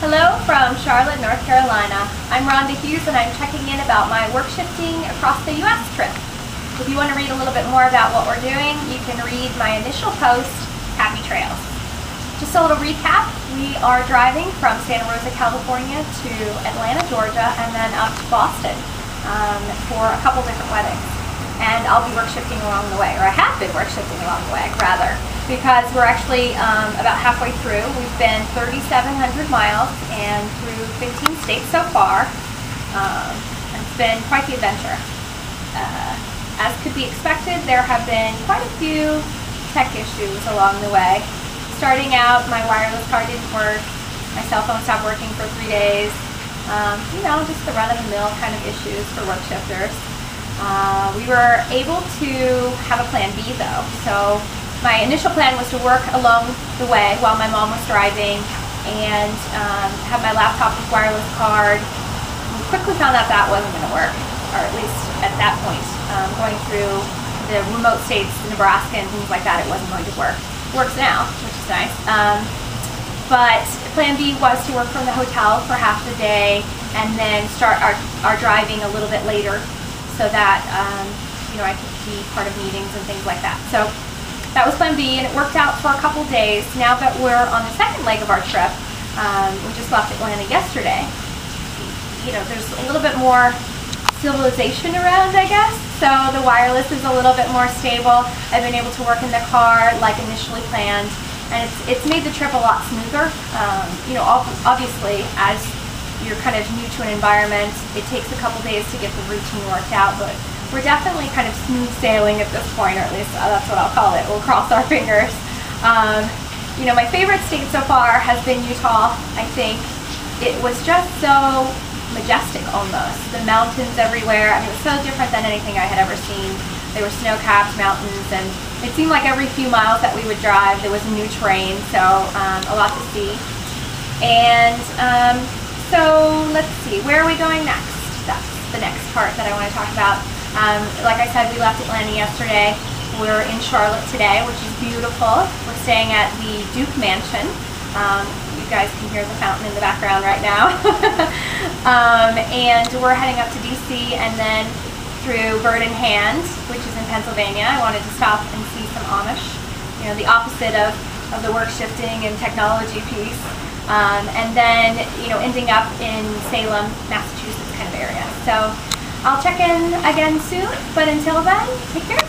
Hello from Charlotte, North Carolina. I'm Rhonda and I'm checking in about my work shifting across the U.S. trip. If you want to read a little bit more about what we're doing, you can read my initial post, Happy Trails. Just a little recap, we are driving from Santa Rosa, California to Atlanta, Georgia, and then up to Boston for a couple different weddings. And I'll be work shifting along the way, or I have been work shifting along the way, rather, because we're actually about halfway through. We've been 3,700 miles and through 15 states so far. It's been quite the adventure. As could be expected, there have been quite a few tech issues along the way. Starting out, my wireless card didn't work, my cell phone stopped working for 3 days. You know, just the run-of-the-mill kind of issues for work shifters. We were able to have a plan B though. So my initial plan was to work along the way while my mom was driving and have my laptop with wireless card. We quickly found out that wasn't going to work, or at least at that point. Going through the remote states, Nebraska and things like that, it wasn't going to work. It works now, which is nice. But plan B was to work from the hotel for half the day and then start our driving a little bit later, so that you know, I could be part of meetings and things like that. So that was plan B, and it worked out for a couple days. Now that we're on the second leg of our trip, we just left Atlanta yesterday. You know, there's a little bit more civilization around, I guess. So the wireless is a little bit more stable. I've been able to work in the car like initially planned, and it's made the trip a lot smoother. You know, obviously, as you're kind of new to an environment, it takes a couple days to get the routine worked out, but we're definitely kind of smooth sailing at this point, or at least that's what I'll call it. We'll cross our fingers. You know, my favorite state so far has been Utah. I think it was just so majestic almost. The mountains everywhere. I mean, it was so different than anything I had ever seen. There were snow-capped mountains, and it seemed like every few miles that we would drive there was new terrain, so a lot to see. And so let's see, where are we going next? That's the next part that I want to talk about. Like I said, we left Atlanta yesterday. We're in Charlotte today, which is beautiful. We're staying at the Duke Mansion. You guys can hear the fountain in the background right now. And we're heading up to DC and then through Bird in Hand, which is in Pennsylvania. I wanted to stop and see some Amish, you know, the opposite of the work shifting and technology piece. And then, you know, ending up in Salem, Massachusetts kind of area. So I'll check in again soon, but until then, take care.